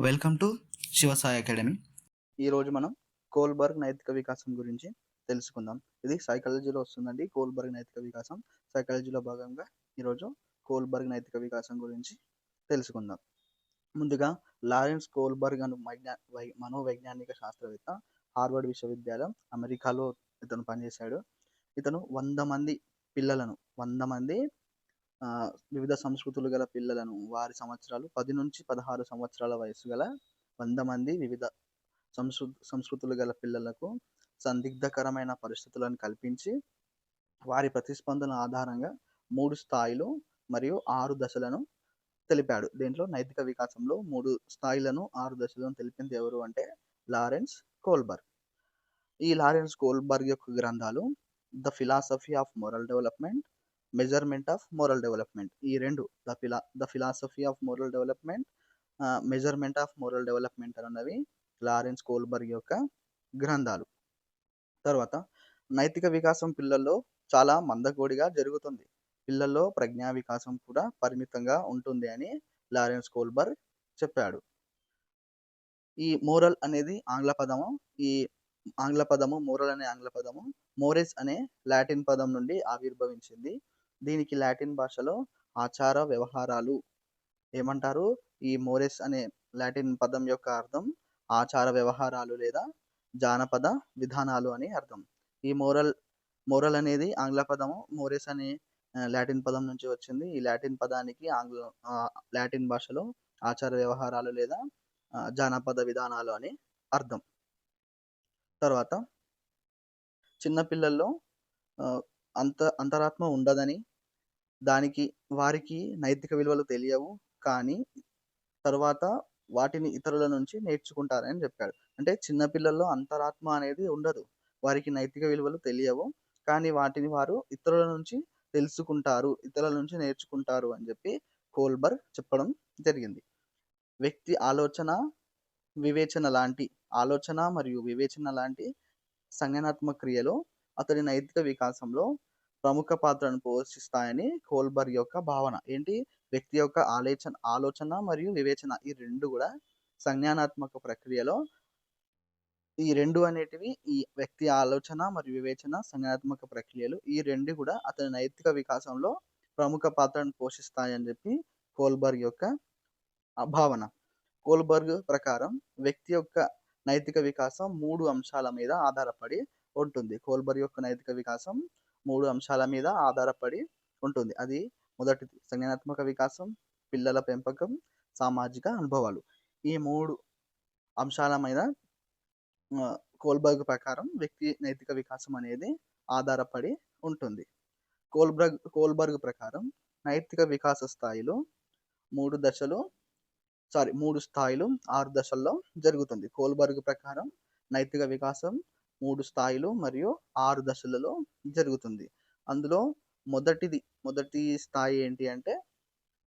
Welcome to Shivasai academy. ఈరోజు మనం Kohlberg నైతిక వికాసం గురించి తెలుసుకుందాం. ఇది సైకాలజీలో వస్తుందండి. కోల్బర్గ్ నైతిక వికాసం సైకాలజీలో భాగంగా ఈరోజు కోల్బర్గ్ నైతిక వికాసం గురించి తెలుసుకుందాం. ముందుగా లారెన్స్ కోల్బర్గ్ అను మనోవైజ్ఞానిక శాస్త్రవేత్త, హార్వర్డ్ విశ్వవిద్యాలయం అమెరికాలో ఇతను పనిచేశాడు. ఇతను 100 మంది పిల్లలను 100 మంది వివిధ సంస్కృతులు గల పిల్లలను వారి సంవత్సరాలు 10-16 సంవత్సరాల వయస్సు గల 100 మంది వివిధ సంస్కృతులు గల పిల్లలకు సందిగ్ధకరమైన పరిస్థితులను కల్పించి వారి ప్రతిస్పందన ఆధారంగా 3 స్థాయిలు మరియు 6 దశలను తెలిపాడు. దీంట్లో నైతిక వికాసంలో 3 స్థాయిలను 6 దశలను తెలిపింది ఎవరు అంటే లారెన్స్ కోల్బర్గ్. ఈ లారెన్స్ కోల్బర్గ్ యొక్క గ్రంథాలు the philosophy of moral development, measurement of moral development. ఈ రెండు the philosophy of moral development, measurement of moral development అన్నవి లారెన్స్ కోల్బర్గ్ యొక్క గ్రంథాలు. తర్వాత నైతిక వికాసం పిల్లల్లో చాలా మందకొడిగా జరుగుతుంది. పిల్లల్లో ప్రజ్ఞా వికాసం కూడా పరిమితంగా ఉంటుంది అని లారెన్స్ కోల్బర్గ్ చెప్పాడు. ఈ మోరల్ అనేది ఈ ఆంగ్ల పదము మోరల్ అనే ఆంగ్ల పదము మోరెస్ అనే లాటిన్ పదం నుండి ఆవిర్భవించింది. దీనికి లాటిన్ భాషలో ఆచార వ్యవహారాలు ఏమంటారు? ఈ మోరెస్ అనే లాటిన్ పదం యొక్క అర్థం ఆచార వ్యవహారాలు లేదా జానపద విధానాలు అని అర్థం. ఈ మోరల్ అనేది ఆంగ్ల పదము, మోరెస్ అనే లాటిన్ పదం నుంచి వచ్చింది. ఈ లాటిన్ పదానికి లాటిన్ భాషలో ఆచార వ్యవహారాలు లేదా జానపద విధానాలు అని అర్థం. తర్వాత చిన్నపిల్లల్లో అంతరాత్మ ఉండదని, వారికి నైతిక విలువలు తెలియవు, కానీ తర్వాత వాటిని ఇతరుల నుంచి నేర్చుకుంటారని చెప్పాడు. అంటే చిన్నపిల్లల్లో అంతరాత్మ అనేది ఉండదు, వారికి నైతిక విలువలు తెలియవు, కానీ వాటిని వారు ఇతరుల నుంచి తెలుసుకుంటారు, ఇతరుల నుంచి నేర్చుకుంటారు అని చెప్పి కోల్బర్గ్ చెప్పడం జరిగింది. వ్యక్తి ఆలోచన మరియు వివేచన లాంటి సంజ్ఞానాత్మక క్రియలు అతని నైతిక వికాసంలో ప్రముఖ పాత్రను పోషిస్తాయని కోల్బర్గ్ యొక్క భావన. ఏంటి? వ్యక్తి యొక్క ఆలోచన మరియు వివేచన ఈ రెండు కూడా సంజ్ఞానాత్మక ప్రక్రియలో ఈ రెండు అనేటివి ఈ వ్యక్తి ఆలోచన మరియు వివేచన సంజ్ఞానాత్మక ప్రక్రియలు ఈ రెండు కూడా అతని నైతిక వికాసంలో ప్రముఖ పాత్రను పోషిస్తాయని చెప్పి కోల్బర్గ్ యొక్క భావన. కోల్బర్గ్ ప్రకారం వ్యక్తి యొక్క నైతిక వికాసం 3 అంశాల మీద ఆధారపడి ఉంటుంది. కోల్బర్గ్ యొక్క నైతిక వికాసం 3 అంశాల మీద ఆధారపడి ఉంటుంది. అది మొదటిది సంజ్ఞానాత్మక వికాసం, పిల్లల పెంపకం, సామాజిక అనుభవాలు. ఈ 3 అంశాల మీద కోల్బర్గ్ ప్రకారం వ్యక్తి నైతిక వికాసం అనేది ఆధారపడి ఉంటుంది. కోల్బర్గ్ ప్రకారం నైతిక వికాస స్థాయిలో 3 స్థాయిలు 6 దశల్లో జరుగుతుంది. కోల్బర్గ్ ప్రకారం నైతిక వికాసం 3 స్థాయిలు మరియు 6 దశలలో జరుగుతుంది. అందులో మొదటి స్థాయి ఏంటి అంటే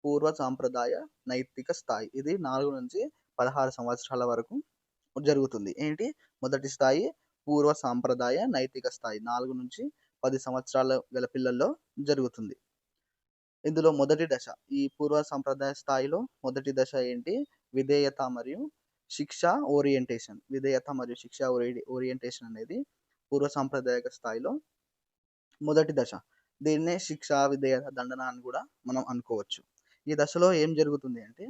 పూర్వ సాంప్రదాయ నైతిక స్థాయి. ఇది 4-16 సంవత్సరాల వరకు జరుగుతుంది. ఏంటి? మొదటి స్థాయి పూర్వ సాంప్రదాయ నైతిక స్థాయి 4-10 సంవత్సరాల గల పిల్లల్లో జరుగుతుంది. ఇందులో మొదటి దశ ఈ పూర్వ సంప్రదాయ స్థాయిలో మొదటి దశ ఏంటి? విధేయత మరియు శిక్ష ఓరియంటేషన్ అనేది పూర్వ సాంప్రదాయక స్థాయిలో మొదటి దశ. దీన్నే శిక్ష, విధేయత, దండన అని కూడా మనం అనుకోవచ్చు. ఈ దశలో ఏం జరుగుతుంది అంటే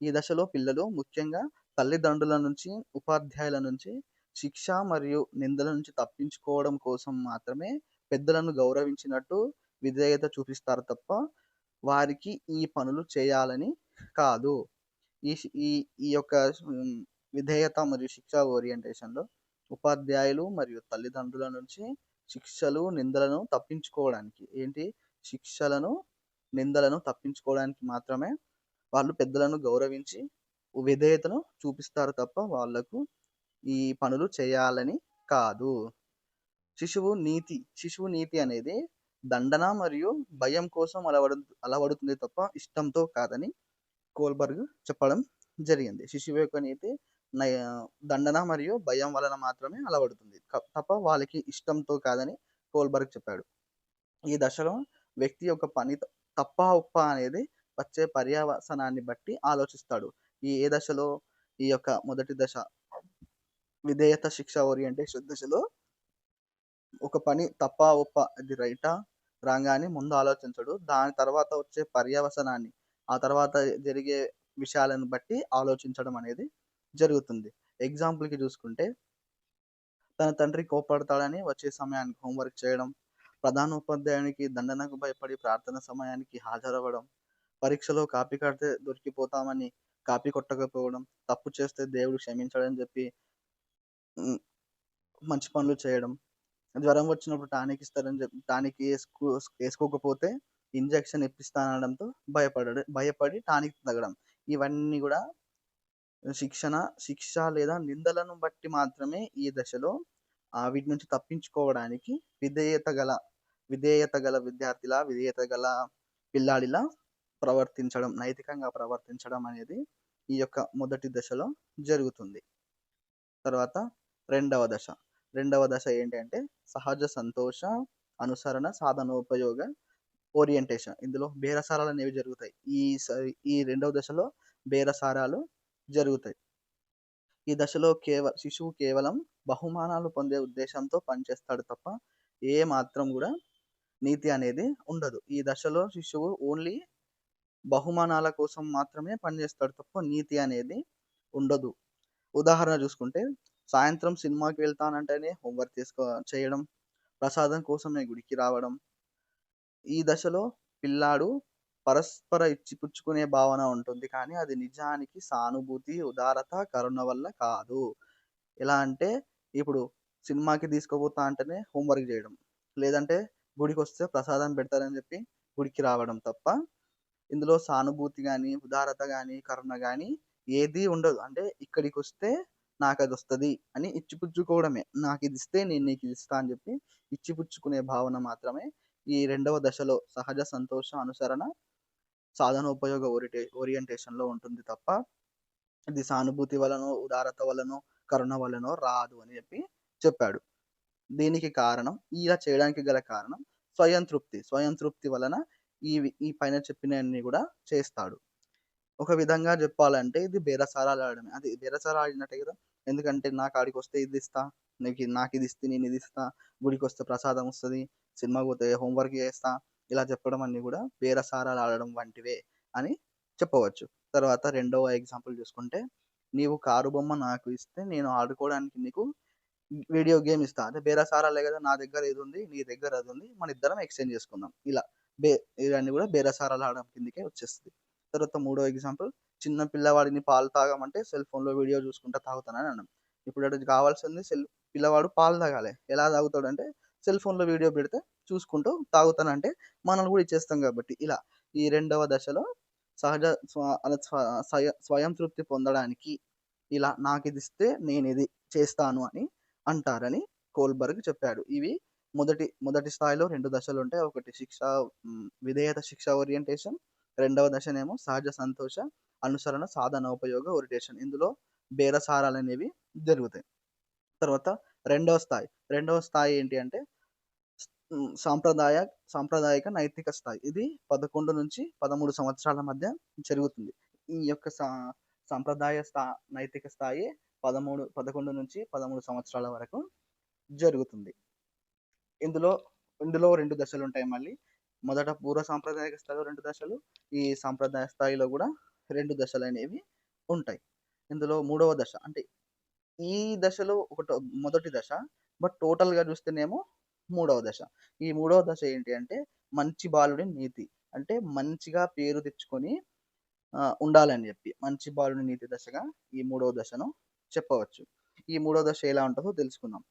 ఈ దశలో పిల్లలు ముఖ్యంగా తల్లిదండ్రుల నుంచి, ఉపాధ్యాయుల నుంచి శిక్ష మరియు నిందల నుంచి తప్పించుకోవడం కోసం మాత్రమే పెద్దలను గౌరవించినట్టు విధేయత చూపిస్తారు తప్ప వారికి ఈ పనులు చేయాలని కాదు. ఈ యొక్క విధేయత మరియు శిక్ష ఓరియంటేషన్లో ఉపాధ్యాయులు మరియు తల్లిదండ్రుల నుంచి శిక్షలు, నిందలను తప్పించుకోవడానికి శిక్షలను, నిందలను తప్పించుకోవడానికి మాత్రమే వాళ్ళు పెద్దలను గౌరవించి విధేయతను చూపిస్తారు తప్ప వాళ్లకు ఈ పనులు చేయాలని కాదు. శిశువు నీతి అనేది దండన మరియు భయం కోసం అలవడుతుంది తప్ప ఇష్టంతో కాదని కోల్బర్గ్ చెప్పడం జరిగింది. శిశువు యొక్క నీతి దండన మరియు భయం వలన మాత్రమే అలవడుతుంది తప్ప వాళ్ళకి ఇష్టంతో కాదని కోల్బర్గ్ చెప్పాడు. ఈ దశలో వ్యక్తి యొక్క పని తప్ప ఒప్ప అనేది వచ్చే పర్యవసానాన్ని బట్టి ఆలోచిస్తాడు. ఏ దశలో ఈ యొక్క మొదటి దశ విధేయత శిక్ష ఓరియంటేషన్ దశలో ఒక పని తప్పా ఒప్పా అది రైటా రాంగా అని ముందు ఆలోచించడు. దాని తర్వాత వచ్చే పర్యవసనాన్ని, ఆ తర్వాత జరిగే విషయాలను బట్టి ఆలోచించడం అనేది జరుగుతుంది. ఎగ్జాంపుల్‌కి చూసుకుంటే తన తండ్రి కోప్పడతాడని వచ్చే సమయానికి హోంవర్క్ చేయడం, ప్రధానోపాధ్యాయునికి దండనకు భయపడి ప్రార్థన సమయానికి హాజరవ్వడం, పరీక్షలో కాపీ కడితే దొరికిపోతామని కాపీ కొట్టకపోవడం, తప్పు చేస్తే దేవుడు క్షమించడని చెప్పి హ్మ్, మంచి పనులు చేయడం, జ్వరం వచ్చినప్పుడు టానిక్ ఇస్తారని చెప్పి టానిక్ ఏసుకోకపోతే ఇంజెక్షన్ ఇప్పిస్తాననడంతో భయపడి టానిక్ తాగడం. ఇవన్నీ గూడా శిక్ష లేదా నిందలను బట్టి మాత్రమే ఈ దశలో వీటి నుంచి తప్పించుకోవడానికి విధేయత గల విధేయత గల విద్యార్థిలా, విధేయత గల పిల్లాడిలా ప్రవర్తించడం, నైతికంగా ప్రవర్తించడం అనేది ఈ యొక్క మొదటి దశలో జరుగుతుంది. తర్వాత రెండవ దశ. రెండవ దశ ఏంటి అంటే సహజ సంతోష, అనుసరణ, సాధనోపయోగ, ఓరియంటేషన్. ఇందులో బేరసారాలనేవి జరుగుతాయి. ఈ రెండవ దశలో బేరసారాలు జరుగుతాయి. ఈ దశలో శిశువు కేవలం బహుమానాలు పొందే ఉద్దేశంతో పనిచేస్తాడు తప్ప, ఏ మాత్రం గూడా నీతి అనేది ఉండదు. ఈ దశలో శిశువు ఓన్లీ బహుమానాల కోసం మాత్రమే పనిచేస్తాడు తప్ప, నీతి అనేది ఉండదు. ఉదాహరణ చూసుకుంటే, సాయంత్రం సినిమాకి వెళ్తానంటేనే హోంవర్క్ చేయడం, ప్రసాదం కోసమే గుడికి రావడం. ఈ దశలో పిల్లాడు పరస్పర ఇచ్చిపుచ్చుకునే భావన ఉంటుంది. కానీ అది నిజానికి సానుభూతి, ఉదారత, కరుణ వల్ల కాదు. ఎలా అంటే ఇప్పుడు సినిమాకి తీసుకుపోతా అంటేనే హోంవర్క్ చేయడం. లేదంటే గుడికొస్తే ప్రసాదం పెడతారని చెప్పి గుడికి రావడం తప్ప, ఇందులో సానుభూతి గాని, ఉదారత గాని, కరుణ గాని ఏదీ ఉండదు. అంటే ఇక్కడికొస్తే నాకదొస్తది అని ఇచ్చిపుచ్చుకోవడమే. నాకిదిస్తే నేను నీకిదిస్తా అని చెప్పి ఇచ్చిపుచ్చుకునే భావన మాత్రమే ఈ రెండవ దశలో సహజ సంతోష, అనుసరణ, సాధనోపయోగ ఓరియంటేషన్‌లో ఉంటుంది తప్ప, ఇది సానుభూతి వలనో, ఉదారత వలనో, కరుణ వలనో రాదు అని చెప్పాడు. దీనికి కారణం, ఇలా చేయడానికి గల కారణం స్వయం తృప్తి. స్వయం తృప్తి వలన ఈ పైన చెప్పినయన్నీ గూడా చేస్తాడు. ఒక విధంగా జెప్పాలంటే ఇది బేరసారాలాడడమే. అది బేరసారాలు ఆడినట్టే గదా! ఎందుకంటే నా కాడికొస్తే ఇదిస్తా, నాకిదిస్తే నేనిదిస్తా, గుడికొస్తే ప్రసాదం వస్తది, సినిమాకి పోతే హోంవర్క్ జేస్తా, ఇలా చెప్పడం అన్నీ గూడా బేరసారాలాడడం వంటివే అని చెప్పవచ్చు. తర్వాత రెండవ ఎగ్జాంపుల్ జూసుకుంటే, నీవు కారు బొమ్మ నాకు ఇస్తే నేను ఆడుకోవడానికి నీకు వీడియో గేమ్ ఇస్తా. అంటే బేరసారాలే గదా! నా దగ్గర ఇదుంది, నీ దగ్గర అదుంది. మనిద్దరం ఎక్స్‌చేంజ్ జేసుకుందాం. ఇలా బే ఇవన్నీ గూడా బేరసారాలాడడం కిందకే వచ్చేస్తది. తర్వాత మూడో ఎగ్జాంపుల్, చిన్న పిల్లవాడిని పాలు తాగమంటే సెల్ ఫోన్‌లో వీడియో చూసుకుంటా తాగుతానని అన్నాం. ఇప్పుడు ఆడికి కావాల్సింది పిల్లవాడు పాలు తాగాలి. ఎలా తాగుతాడంటే సెల్ ఫోన్‌లో వీడియో పెడితే చూసుకుంటూ తాగుతానంటే మనం కూడా ఇచ్చేస్తాం కాబట్టి ఇలా ఈ రెండవ దశలో సహజ స్వ అల స్వ స్వయం తృప్తి పొందడానికి ఇలా నాకిదిస్తే నేనిది చేస్తాను అని అంటారని కోల్బర్గ్ చెప్పాడు. ఇవి మొదటి స్థాయిలో 2 దశలుంటాయి. ఒకటి విధేయత శిక్ష ఓరియంటేషన్. రెండవ దశనేమో సహజ సంతోష, అనుసరణ, సాధనోపయోగ ఓరియంటేషన్. ఇందులో బేరసారాలనేవి జరుగుతాయి. తర్వాత రెండవ స్థాయి ఏంటి అంటే సాంప్రదాయక నైతిక స్థాయి. ఇది 11-13 సంవత్సరాల మధ్య జరుగుతుంది. ఈ యొక్క సాంప్రదాయ నైతిక స్థాయి 11-13 సంవత్సరాల వరకు జరుగుతుంది. ఇందులో 2 దశలుంటాయి మళ్ళీ. మొదట పూర్వ సాంప్రదాయక స్థాయిలో 2 దశలు, ఈ సాంప్రదాయ స్థాయిలో గూడా 2 దశలనేవి ఉంటాయి. ఇందులో మూడవ దశ అంటే ఈ దశలో మొదటి దశ. బట్ టోటల్‌గా చూస్తేనేమో మూడవ దశ. ఈ మూడవ దశ ఏంటి అంటే మంచి బాలుడి నీతి. అంటే మంచిగా పేరు తెచ్చుకొని ఉండాలని జెప్పి. మంచి బాలుడి నీతి దశగా ఈ మూడవ దశను చెప్పవచ్చు. ఈ మూడో దశ ఎలా ఉంటదో తెలుసుకుందాం.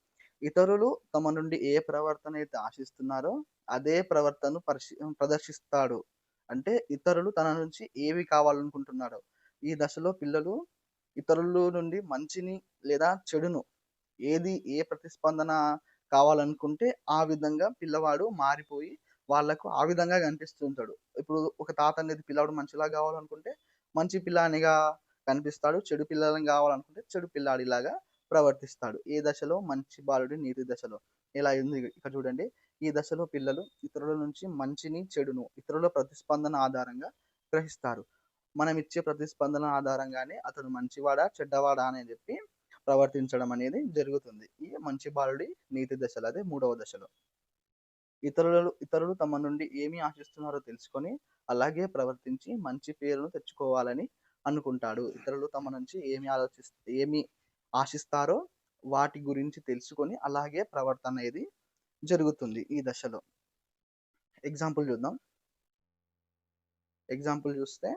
ఇతరులు తమ నుండి ఏ ప్రవర్తన అయితే ఆశిస్తున్నారో అదే ప్రవర్తనను ప్రదర్శిస్తాడు. అంటే ఇతరులు తన నుంచి ఏవి కావాలనుకుంటున్నారో, ఈ దశలో పిల్లలు ఇతరుల నుండి మంచిని లేదా చెడును ఏ ప్రతిస్పందన కావాలనుకుంటే ఆ విధంగా పిల్లవాడు మారిపోయి వాళ్ళకు ఆ విధంగా కనిపిస్తూ ఉంటాడు. ఇప్పుడు ఒక తాత అనేది పిల్లాడు మంచిలా కావాలనుకుంటే మంచి పిల్లాడినిగా కనిపిస్తాడు. చెడు పిల్లని కావాలనుకుంటే చెడు పిల్లాడిలాగా ప్రవర్తిస్తాడు. ఏ దశలో? మంచి బాలుడి నీతి దశలో. ఇలా ఉంది ఇక్కడ చూడండి. ఈ దశలో పిల్లలు ఇతరుల నుంచి మంచిని, చెడును ఇతరుల ప్రతిస్పందన ఆధారంగా గ్రహిస్తారు. మనం ఇచ్చే ప్రతిస్పందన ఆధారంగానే అతను మంచివాడా, చెడ్డవాడా అని చెప్పి ప్రవర్తించడం అనేది జరుగుతుంది. ఈ మంచి బాలుడి నీతి దశలు అదే మూడవ దశలో. ఇతరులు తమ నుండి ఏమి ఆశిస్తున్నారో తెలుసుకొని, అలాగే ప్రవర్తించి మంచి పేరును తెచ్చుకోవాలని అనుకుంటాడు. ఇతరులు తమ నుంచి ఏమి ఆశిస్తారో వాటి గురించి తెలుసుకొని, అలాగే ప్రవర్తన అనేది జరుగుతుంది ఈ దశలో. ఎగ్జాంపుల్ చూద్దాం. ఎగ్జాంపుల్ చూస్తే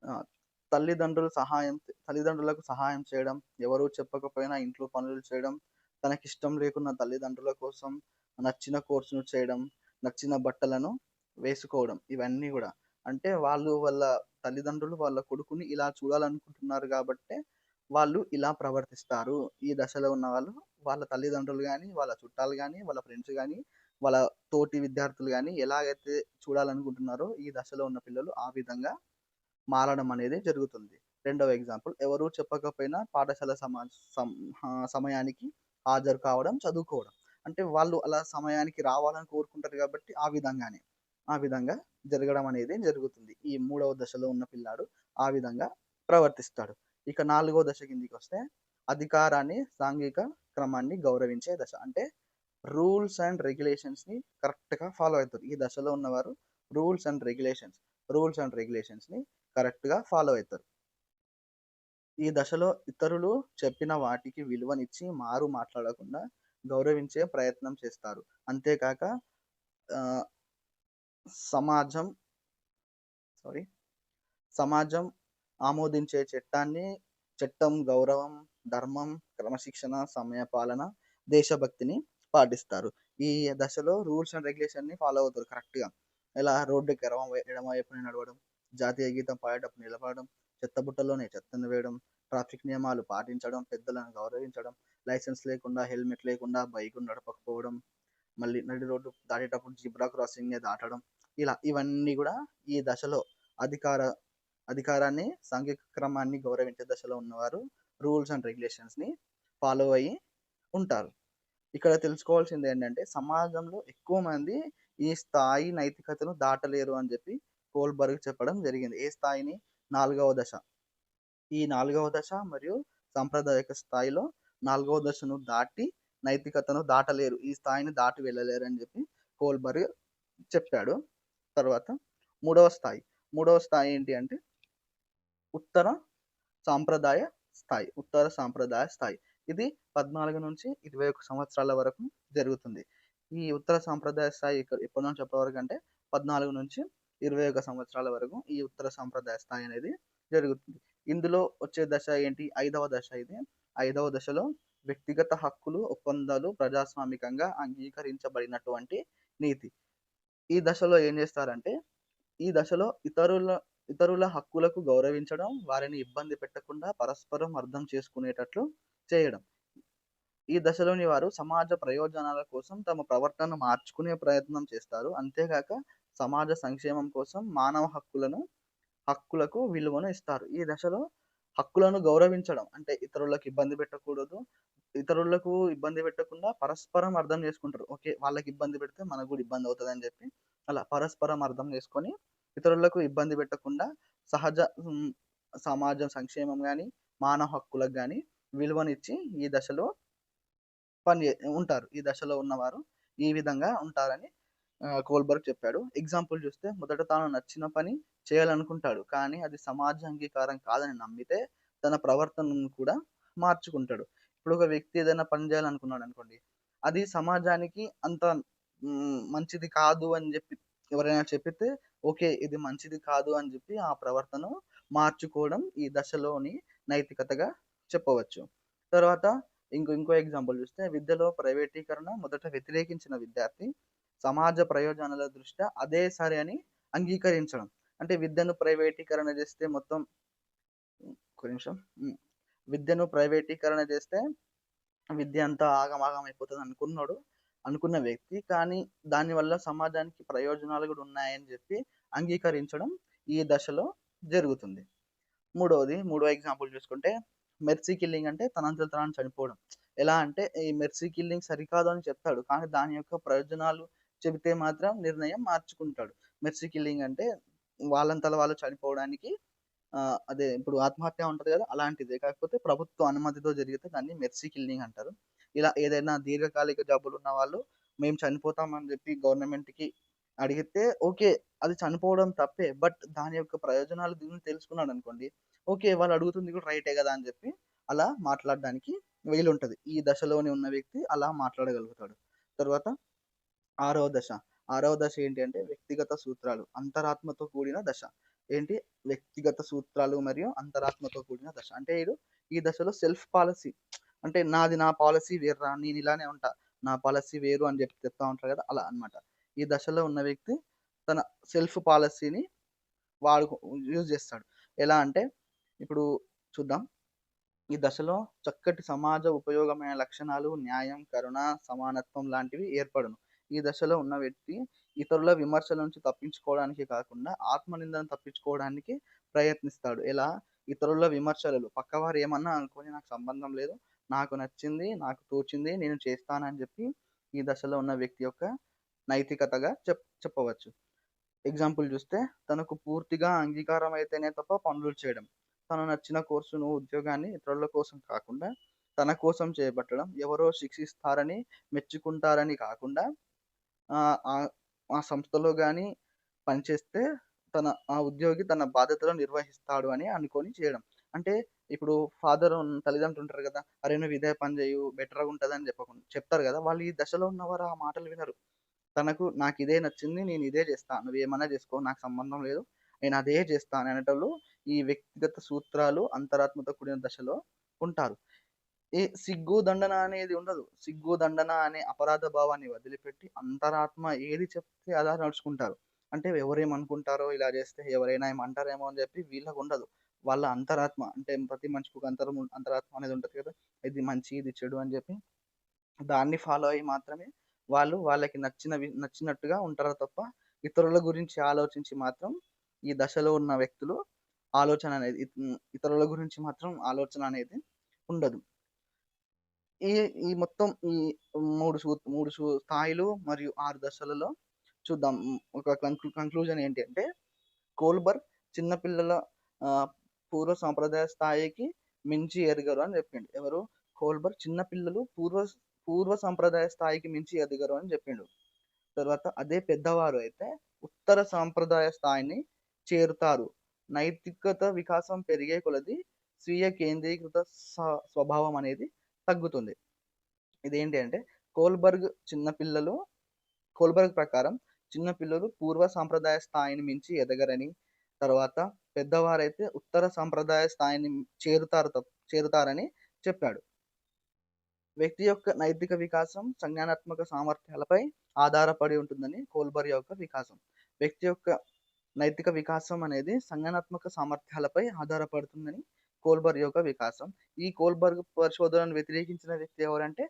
ఆహ్, తల్లిదండ్రులకు సహాయం చేయడం, ఎవరు చెప్పకపోయినా ఇంట్లో పనులు చేయడం, తనకిష్టం లేకున్నా తల్లిదండ్రుల కోసం నచ్చిన కోర్సును చేయడం, నచ్చిన బట్టలను వేసుకోవడం. ఇవన్నీ గూడా. అంటే వాళ్ళ తల్లిదండ్రులు వాళ్ళ కొడుకుని ఇలా చూడాలనుకుంటున్నారు గాబట్టే, వాళ్ళు ఇలా ప్రవర్తిస్తారు. ఈ దశలో ఉన్నవాళ్ళు వాళ్ళ తల్లిదండ్రులు గాని, వాళ్ళ చుట్టాలు గాని, వాళ్ళ ఫ్రెండ్స్ గాని, వాళ్ళ తోటి విద్యార్థులు గాని ఎలాగైతే చూడాలనుకుంటున్నారో, ఈ దశలో ఉన్న పిల్లలు ఆ విధంగా మారడం అనేది జరుగుతుంది. రెండవ ఎగ్జాంపుల్ ఎవరు చెప్పకపోయినా పాఠశాల సమయానికి హాజరు కావడం, చదువుకోవడం. అంటే వాళ్ళు అలా సమయానికి రావాలని కోరుకుంటారు కాబట్టి ఆ విధంగా జరగడం అనేది జరుగుతుంది. ఈ మూడవ దశలో ఉన్న పిల్లాడు ఆ విధంగా ప్రవర్తిస్తాడు. ఇక నాలుగో దశ కిందికొస్తే అధికారాన్ని, సాంఘిక క్రమాన్ని గౌరవించే దశ. అంటే రూల్స్ అండ్ రెగ్యులేషన్స్‌ని కరెక్ట్‌గా ఫాలో అయితారు. ఈ దశలో ఉన్నవారు రూల్స్ అండ్ రెగ్యులేషన్స్‌ని కరెక్ట్‌గా ఫాలో అయితారు. ఈ దశలో ఇతరులు చెప్పిన వాటికి విలువనిచ్చి మాట్లాడకుండా గౌరవించే ప్రయత్నం చేస్తారు. అంతేకాక ఆహ్, సమాజం సారీ సమాజం ఆమోదించే చట్టం, గౌరవం, ధర్మం, క్రమశిక్షణ, సమయపాలన, దేశభక్తిని పాటిస్తారు. ఈ దశలో రూల్స్ అండ్ రెగ్యులేషన్‌ని ఫాలో అవుతారు కరెక్ట్‌గా. ఎలా రోడ్డుకి ఎడమ వైపున నడవడం, జాతీయ గీతం పాడేటప్పుడు నిలబడడం, చెత్తబుట్టలోనే చెత్తను వేయడం, ట్రాఫిక్ నియమాలు పాటించడం, పెద్దలను గౌరవించడం, లైసెన్స్ లేకుండా, హెల్మెట్ లేకుండా బైకును నడపకపోవడం, మళ్ళీ నడి రోడ్డు దాటేటప్పుడు జీబ్రా క్రాసింగ్‌ని దాటడం. ఇవన్నీ గూడా ఈ దశలో అధికార అధికారాన్ని, సాంఘిక క్రమాన్ని గౌరవించే దశలో ఉన్నవారు రూల్స్ అండ్ రెగ్యులేషన్స్‌ని ఫాలో అయ్యి ఉంటారు. ఇక్కడ తెలుసుకోవాల్సింది ఏంటంటే సమాజంలో ఎక్కువ మంది ఈ స్థాయి నైతికతను దాటలేరు అని చెప్పి కోల్బర్గ్ చెప్పడం జరిగింది. ఏ స్థాయిని? నాలుగవ దశ. ఈ నాలుగవ దశ మరియు సాంప్రదాయక స్థాయిలో నాలుగవ దశను దాటి నైతికతను దాటలేరు. ఈ స్థాయిని దాటి వెళ్ళలేరు అని చెప్పి కోల్బర్గ్ చెప్పాడు. తర్వాత మూడవ స్థాయి. మూడవ స్థాయి ఏంటి అంటే ఉత్తర సాంప్రదాయ ఉత్తర సాంప్రదాయ స్థాయి. ఇది 14-21 సంవత్సరాల వరకు జరుగుతుంది. ఈ ఉత్తర సాంప్రదాయ స్థాయి ఎప్పటి నుంచి ఎప్పటి వరకు అంటే 14-21 సంవత్సరాల వరకు ఈ ఉత్తర సాంప్రదాయ స్థాయి అనేది జరుగుతుంది. ఇందులో వచ్చే దశ ఏంటి? ఐదవ దశ ఇది. ఐదవ దశలో వ్యక్తిగత హక్కులు, ఒప్పందాలు ప్రజాస్వామికంగా అంగీకరించబడినటువంటి నీతి. ఈ దశలో ఏం చేస్తారంటే, ఈ దశలో ఇతరుల హక్కులకు గౌరవించడం, వారిని ఇబ్బంది పెట్టకుండా పరస్పరం అర్థం చేసుకునేటట్లు చేయడం. ఈ దశలోని వారు సమాజ ప్రయోజనాల కోసం తమ ప్రవర్తనను మార్చుకునే ప్రయత్నం చేస్తారు. అంతేగాక సమాజ సంక్షేమం కోసం మానవ హక్కులకు విలువను ఇస్తారు. ఈ దశలో హక్కులను గౌరవించడం అంటే ఇతరులకు ఇబ్బంది పెట్టకుండా పరస్పరం అర్థం చేసుకుంటారు. ఓకే. వాళ్ళకి ఇబ్బంది పెడితే మనకు కూడా ఇబ్బంది అవుతదని చెప్పి అలా పరస్పరం అర్థం చేసుకొని ఇతరులకు ఇబ్బంది పెట్టకుండా సహజ హ్మ్, సమాజం సంక్షేమం గాని, మానవ హక్కులకు గాని విలువనిచ్చి ఈ దశలో ఉంటారు. ఈ దశలో ఉన్నవారు ఈ విధంగా ఉంటారని కోల్బర్గ్ చెప్పాడు. ఎగ్జాంపుల్ చూస్తే మొదట తాను నచ్చిన పని చేయాలనుకుంటాడు. కానీ అది సమాజ అంగీకారం కాదని నమ్మితే తన ప్రవర్తనను కూడా మార్చుకుంటాడు. ఇప్పుడు ఒక వ్యక్తి ఏదైనా పని చేయాలనుకున్నాడనుకోండి. అది సమాజానికి అంత మంచిది కాదు అని జెప్పి ఎవరైనా చెప్పితే ఓకే. ఇది మంచిది కాదు అని జెప్పి ఆ ప్రవర్తన మార్చుకోవడం ఈ దశలోని నైతికతగా చెప్పవచ్చు. తర్వాత ఇంకో ఎగ్జాంపుల్ చూస్తే విద్యలో ప్రైవేటీకరణ మొదట వ్యతిరేకించిన విద్యార్థి సమాజ ప్రయోజనాల దృష్ట్యా అదే సరి అని అంగీకరించడం. అంటే విద్యను ప్రైవేటీకరణ చేస్తే మొత్తం ఒక్క నిమిషం. విద్యను ప్రైవేటీకరణ చేస్తే విద్య అంతా ఆగమాగం అయిపోతది అనుకున్న వ్యక్తి కానీ దానివల్ల సమాజానికి ప్రయోజనాలు కూడా ఉన్నాయని చెప్పి అంగీకరించడం ఈ దశలో జరుగుతుంది. మూడో ఎగ్జాంపుల్ చూసుకుంటే మెర్సీ కిల్లింగ్ అంటే తనంతట తాను చనిపోవడం. ఎలా అంటే ఈ మెర్సీ కిల్లింగ్ సరికాదు అని చెప్తాడు. కానీ దాని యొక్క ప్రయోజనాలు చెబితే మాత్రం నిర్ణయం మార్చుకుంటాడు. మెర్సీ కిల్లింగ్ అంటే వాళ్ళంతట వాళ్ళు చనిపోవడానికి అదే ఇప్పుడు ఆత్మహత్య ఉంటది కదా! అలాంటిదే. కాకపోతే ప్రభుత్వ అనుమతితో జరిగితే దాన్ని మెర్సీ కిల్లింగ్ అంటారు. ఇలా ఏదైనా దీర్ఘకాలిక జబ్బులున్న వాళ్ళు మేము చనిపోతాం అని చెప్పి గవర్నమెంట్‌కి అడిగితే ఓకే. అది చనిపోవడం తప్పే. బట్ దాని యొక్క ప్రయోజనాలు తెలుసుకున్నాడనుకోండి. ఓకే. వాళ్ళు అడుగుతుంది కూడా రైటే గదా! అని చెప్పి అలా మాట్లాడడానికి వీలుంటది. ఈ దశలోనే ఉన్న వ్యక్తి అలా మాట్లాడగలుగుతాడు. తర్వాత ఆరవ దశ. ఆరవ దశ ఏంటి అంటే వ్యక్తిగత సూత్రాలు. అంతరాత్మతో కూడిన దశ. ఏంటి? వ్యక్తిగత సూత్రాలు మరియు అంతరాత్మతో కూడిన దశ. అంటే ఈ దశలో సెల్ఫ్ పాలసీ అంటే నాది నా పాలసీ వేర్రా! నేను ఇలానే ఉంటా. నా పాలసీ వేరు అని చెప్పి చెప్తా ఉంటారు కదా! అలా అన్నమాట. ఈ దశలో ఉన్న వ్యక్తి తన సెల్ఫ్ పాలసీని వాడుకో యూజ్ చేస్తాడు. ఎలా అంటే ఇప్పుడు చూద్దాం. ఈ దశలో చక్కటి సమాజ ఉపయోగమైన లక్షణాలు, న్యాయం, కరుణ, సమానత్వం లాంటివి ఏర్పడును. ఈ దశలో ఉన్న వ్యక్తి ఇతరుల విమర్శల నుంచి తప్పించుకోవడానికి కాకుండా, ఆత్మనిందను తప్పించుకోవడానికి ప్రయత్నిస్తాడు. ఎలా? ఇతరుల విమర్శలు పక్కవారు ఏమన్నా అనుకోని నాకు సంబంధం లేదు. నాకు నచ్చింది, నాకు తోచింది నేను చేస్తానని చెప్పి ఈ దశలో ఉన్న వ్యక్తి యొక్క నైతికతగా చెప్పవచ్చు. ఎగ్జాంపుల్ చూస్తే తనకు పూర్తిగా అంగీకారం అయితేనే తప్ప పనులు చేయడం. తను నచ్చిన కోర్సును, ఉద్యోగాన్ని ఇతరుల కోసం కాకుండా తన కోసం చేపట్టడం. ఎవరో శిక్షిస్తారని, మెచ్చుకుంటారని కాకుండా ఆహ్, ఆహ్, ఆ సంస్థలో గాని పనిచేస్తే ఆ ఉద్యోగి తన బాధ్యతలను నిర్వహిస్తాడు అని అనుకోని చేయడం. అంటే ఇప్పుడు తల్లిదండ్రులు ఉంటారు కదా! "అరేయ్! నువ్వు ఇదే పని చెయ్యు బెటర్‌గా ఉంటదని" చెప్తారు కదా! వాళ్ళు ఈ దశలో ఉన్నవారు ఆ మాటలు వినరు. నాకిదే నచ్చింది. నేనిదే జేస్తా. నువ్వేమన్నా జేసుకో. నాకు సంబంధం లేదు. నేనదే జేస్తా అని అనేటోళ్ళు ఈ వ్యక్తిగత సూత్రాలు, అంతరాత్మతో కూడిన దశలో ఉంటారు. ఈ సిగ్గు, దండన అనేది ఉండదు. సిగ్గు, దండన అనే అపరాధ భావాన్ని వదిలిపెట్టి అంతరాత్మ ఏది చెప్తే అలా నడుచుకుంటారు. అంటే ఎవరేమనుకుంటారో ఇలా జేస్తే ఎవరైనా ఏమంటారేమో అని జెప్పి వీళ్ళకుండదు. వాళ్ళ అంతరాత్మ అంటే ప్రతి మనిషికి ఒక అంతరాత్మ అనేది ఉంటది కదా! ఇది మంచి, ఇది చెడు అని జెప్పి దాన్ని ఫాలో అయ్యి మాత్రమే వాళ్ళకి నచ్చినట్టుగా ఉంటారు తప్ప, ఇతరుల గురించి ఆలోచించి మాత్రం ఈ దశలో ఉన్న వ్యక్తులు ఇతరుల గురించి మాత్రం ఆలోచన అనేది ఉండదు. ఈ ఈ మొత్తం ఈ 3 స్థాయిలు మరియు 6 దశలలో చూద్దాం. ఒక కంక్లూజన్ ఏంటి అంటే కోల్బర్గ్ చిన్న పిల్లల ఆహ్, పూర్వ సాంప్రదాయ స్థాయికి మించి ఎదగరు అని చెప్పిండు. ఎవరు? కోల్బర్గ్ చిన్న పిల్లలు పూర్వ సంప్రదాయ స్థాయికి మించి ఎదగరు అని చెప్పిండు. తర్వాత అదే పెద్దవారు అయితే ఉత్తర సాంప్రదాయ స్థాయిని చేరుతారు. నైతికత వికాసం పెరిగే కొలది స్వీయ కేంద్రీకృత స్వభావం అనేది తగ్గుతుంది. ఇదేంటి అంటే కోల్బర్గ్ చిన్న పిల్లలు కోల్బర్గ్ ప్రకారం చిన్న పిల్లలు పూర్వ సాంప్రదాయ స్థాయిని మించి ఎదగరని, తర్వాత పెద్దవారైతే ఉత్తర సాంప్రదాయ స్థాయిని చేరుతారని చెప్పాడు. వ్యక్తి యొక్క నైతిక వికాసం సంజ్ఞానాత్మక సామర్థ్యాలపై ఆధారపడి ఉంటుందని కోల్బర్గ్ యొక్క వికాసం. వ్యక్తి యొక్క నైతిక వికాసం అనేది సంజ్ఞానాత్మక సామర్థ్యాలపై ఆధారపడుతుందని కోల్బర్గ్ యొక్క వికాసం. ఈ కోల్బర్గ్ పరిశోధనను వ్యతిరేకించిన వ్యక్తి ఎవరంటే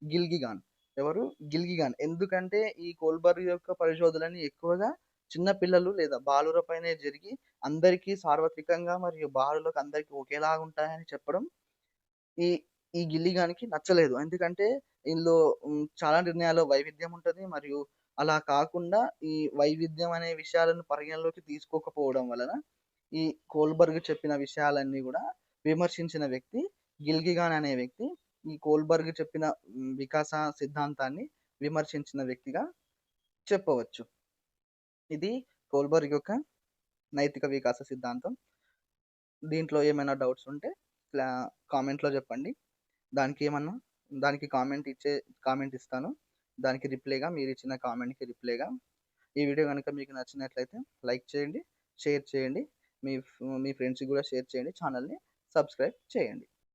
గిల్గిగాన్. ఎవరు? గిల్గిగాన్. ఎందుకంటే ఈ కోల్బర్గ్ యొక్క పరిశోధనలని ఎక్కువగా చిన్న పిల్లలు లేదా బాలురపైనే జరిగి అందరికీ సార్వత్రికంగా మరియు బాలులకు అందరికి ఒకేలాగా ఉంటాయని చెప్పడం ఈ ఈ గిల్లిగానికి నచ్చలేదు. ఎందుకంటే ఇందులో చాలా నిర్ణయాల్లో వైవిధ్యం ఉంటది. మరియు అలా కాకుండా ఈ వైవిధ్యం అనే విషయాలను పరిగణలోకి తీసుకోకపోవడం వలన ఈ కోల్బర్గ్ చెప్పిన విషయాలన్నీ గూడా విమర్శించిన వ్యక్తి గిల్గిగాన్ అనే వ్యక్తి ఈ కోల్బర్గ్ చెప్పిన వికాస సిద్ధాంతాన్ని విమర్శించిన వ్యక్తిగా చెప్పవచ్చు. ఇది కోల్బర్గ్ యొక్క నైతిక వికాస సిద్ధాంతం. దీంట్లో ఏమైనా డౌట్స్ ఉంటే క్లా కామెంట్‌లో చెప్పండి. దానికేమన్నా దానికి కామెంట్ ఇస్తాను. దానికి మీరిచ్చిన కామెంట్‌కి రిప్లైగా ఈ వీడియో గనుక మీకు నచ్చినట్లయితే లైక్ చేయండి, షేర్ చేయండి. మీ ఫ్రెండ్స్‌కి గూడా షేర్ చేయండి. ఛానెల్‌ని సబ్స్క్రైబ్ చేయండి.